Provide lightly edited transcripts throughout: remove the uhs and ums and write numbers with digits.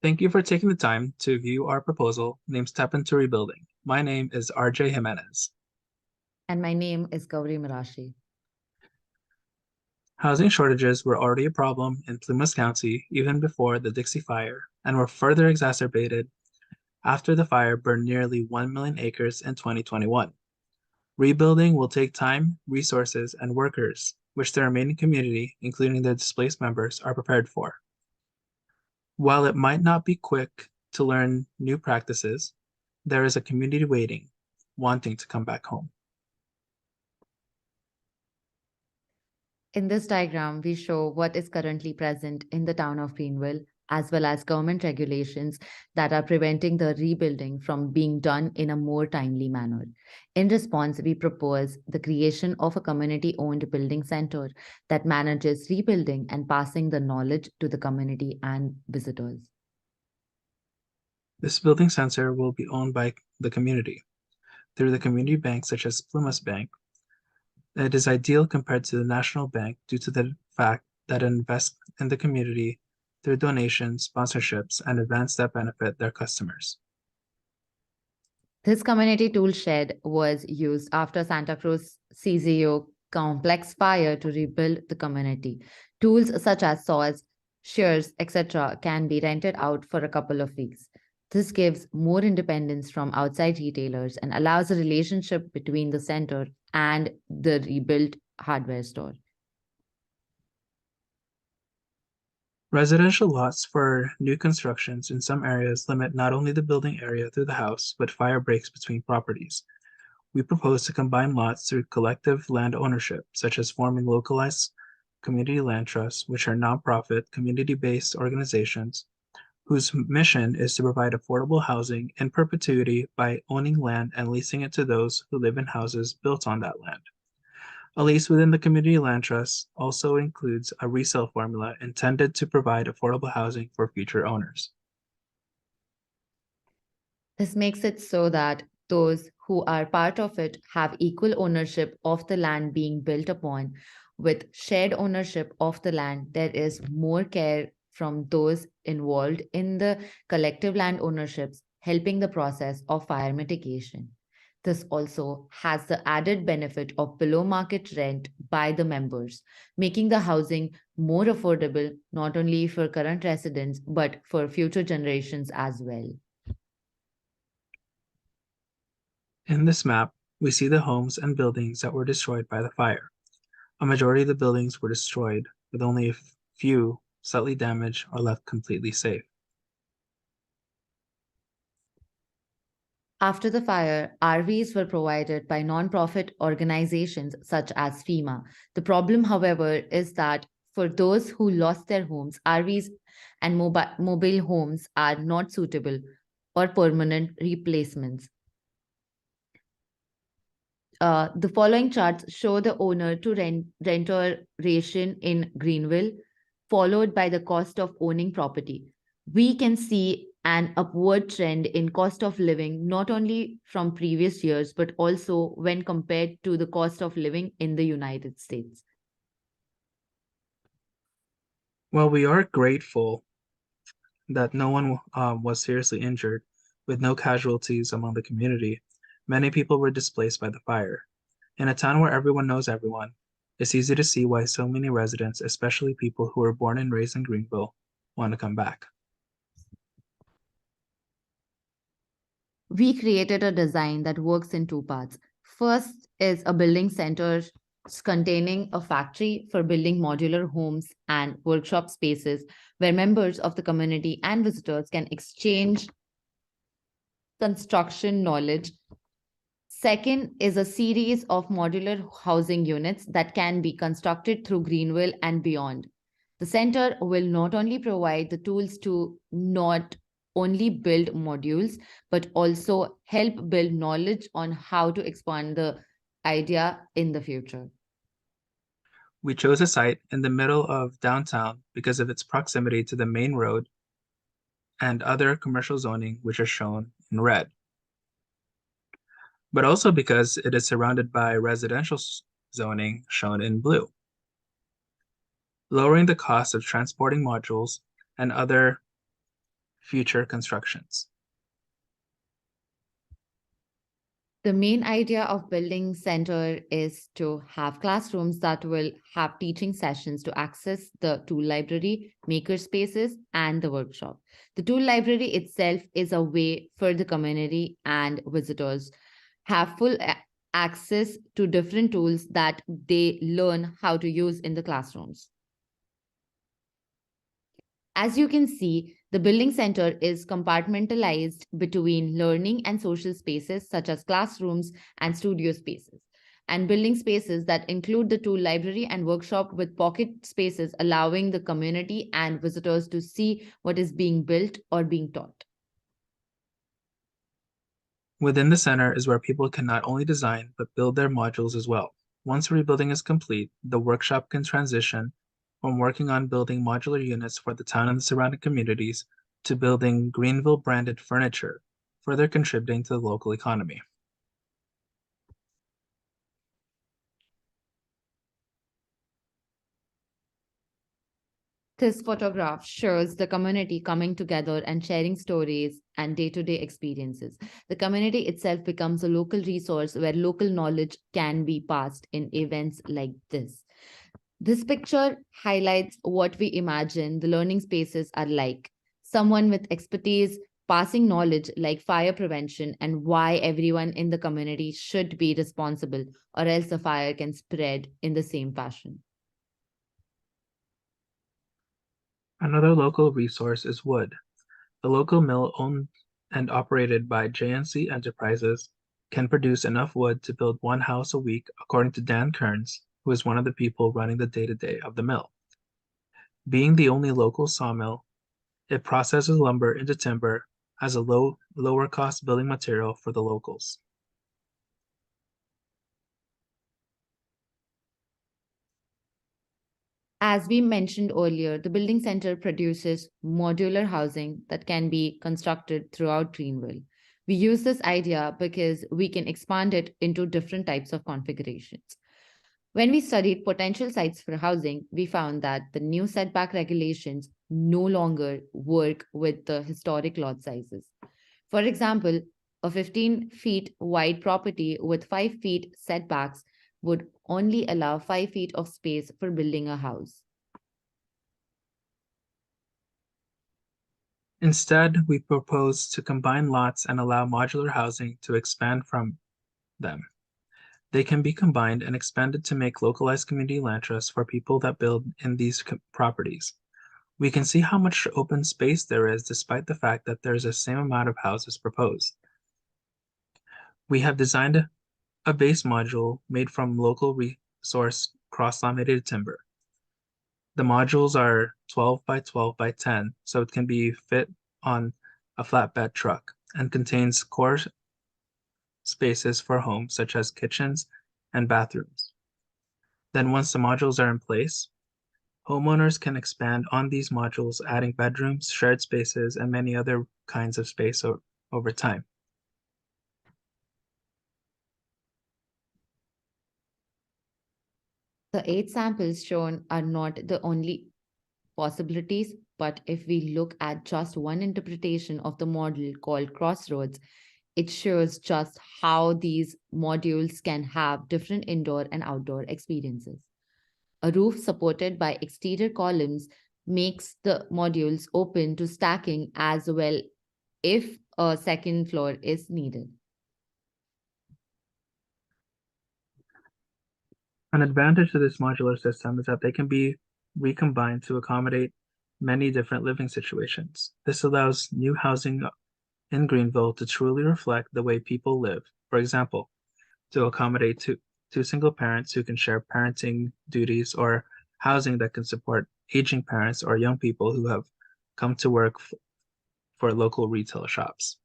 Thank you for taking the time to view our proposal named Step into Rebuilding. My name is Arjay Jimenez. And my name is Gauri Mirashi. Housing shortages were already a problem in Plumas County even before the Dixie Fire, and were further exacerbated after the fire burned nearly 1 million acres in 2021. Rebuilding will take time, resources, and workers, which the remaining community, including the displaced members, are prepared for. While it might not be quick to learn new practices, there is a community waiting, wanting to come back home. In this diagram, we show what is currently present in the town of Greenville, as well as government regulations that are preventing the rebuilding from being done in a more timely manner. In response, we propose the creation of a community-owned building center that manages rebuilding and passing the knowledge to the community and visitors. This building center will be owned by the community through the community banks such as Plumas Bank. It is ideal compared to the national bank due to the fact that it invests in the community through donations, sponsorships, and events that benefit their customers. This community tool shed was used after Santa Cruz CZO complex fire to rebuild the community. Tools such as saws, shears, etc. can be rented out for a couple of weeks. This gives more independence from outside retailers and allows a relationship between the center and the rebuilt hardware store. Residential lots for new constructions in some areas limit not only the building area through the house, but fire breaks between properties. We propose to combine lots through collective land ownership, such as forming localized community land trusts, which are nonprofit, community-based organizations whose mission is to provide affordable housing in perpetuity by owning land and leasing it to those who live in houses built on that land. A lease within the community land trust also includes a resale formula intended to provide affordable housing for future owners. This makes it so that those who are part of it have equal ownership of the land being built upon. With shared ownership of the land, there is more care from those involved in the collective land ownerships, helping the process of fire mitigation. This also has the added benefit of below market rent by the members, making the housing more affordable not only for current residents but for future generations as well. In this map, we see the homes and buildings that were destroyed by the fire. A majority of the buildings were destroyed, with only a few slightly damaged or left completely safe. After the fire, RVs were provided by nonprofit organizations such as FEMA. The problem, however, is that for those who lost their homes, RVs and mobile homes are not suitable or permanent replacements. The following charts show the owner to renter ratio in Greenville, followed by the cost of owning property. We can see an upward trend in cost of living, not only from previous years, but also when compared to the cost of living in the United States. While we are grateful that no one was seriously injured, with no casualties among the community, many people were displaced by the fire. In a town where everyone knows everyone, it's easy to see why so many residents, especially people who were born and raised in Greenville, want to come back. We created a design that works in two parts. First is a building center containing a factory for building modular homes and workshop spaces where members of the community and visitors can exchange construction knowledge. Second is a series of modular housing units that can be constructed through Greenville and beyond. The center will not only provide the tools to not only build modules, but also help build knowledge on how to expand the idea in the future. We chose a site in the middle of downtown because of its proximity to the main road and other commercial zoning, which are shown in red, but also because it is surrounded by residential zoning shown in blue. Lowering the cost of transporting modules and other future constructions. The main idea of building center is to have classrooms that will have teaching sessions to access the tool library, maker spaces, and the workshop. The tool library itself is a way for the community and visitors have access to different tools that they learn how to use in the classrooms. As you can see, the building center is compartmentalized between learning and social spaces such as classrooms and studio spaces, and building spaces that include the tool library and workshop with pocket spaces allowing the community and visitors to see what is being built or being taught. Within the center is where people can not only design, but build their modules as well. Once rebuilding is complete, the workshop can transition from working on building modular units for the town and the surrounding communities to building Greenville branded furniture, further contributing to the local economy. This photograph shows the community coming together and sharing stories and day to day experiences. The community itself becomes a local resource where local knowledge can be passed in events like this. This picture highlights what we imagine the learning spaces are like. Someone with expertise passing knowledge like fire prevention and why everyone in the community should be responsible, or else the fire can spread in the same fashion. Another local resource is wood. The local mill owned and operated by JNC Enterprises can produce enough wood to build one house a week, according to Dan Kearns, who is one of the people running the day-to-day of the mill. Being the only local sawmill, it processes lumber into timber as a lower cost building material for the locals. As we mentioned earlier, the building center produces modular housing that can be constructed throughout Greenville. We use this idea because we can expand it into different types of configurations. When we studied potential sites for housing, we found that the new setback regulations no longer work with the historic lot sizes. For example, a 15 feet wide property with 5 feet setbacks would only allow 5 feet of space for building a house. Instead, we propose to combine lots and allow modular housing to expand from them. They can be combined and expanded to make localized community land trusts for people that build in these properties. We can see how much open space there is despite the fact that there is the same amount of houses proposed. We have designed a base module made from local resource cross-laminated timber. The modules are 12 by 12 by 10, so it can be fit on a flatbed truck and contains core spaces for homes such as kitchens and bathrooms. Then once the modules are in place, homeowners can expand on these modules, adding bedrooms, shared spaces, and many other kinds of space over time. The 8 samples shown are not the only possibilities, but if we look at just one interpretation of the model called Crossroads, it shows just how these modules can have different indoor and outdoor experiences. A roof supported by exterior columns makes the modules open to stacking as well if a second floor is needed. An advantage to this modular system is that they can be recombined to accommodate many different living situations. This allows new housing in Greenville to truly reflect the way people live. For example, to accommodate two single parents who can share parenting duties, or housing that can support aging parents or young people who have come to work for local retail shops.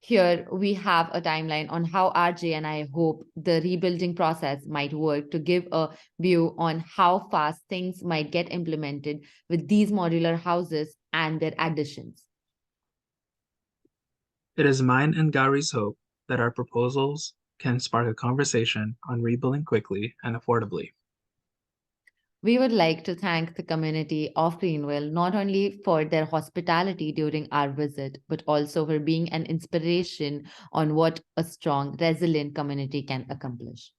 Here we have a timeline on how RJ and I hope the rebuilding process might work to give a view on how fast things might get implemented with these modular houses and their additions. It is mine and Gauri's hope that our proposals can spark a conversation on rebuilding quickly and affordably. We would like to thank the community of Greenville not only for their hospitality during our visit, but also for being an inspiration on what a strong, resilient community can accomplish.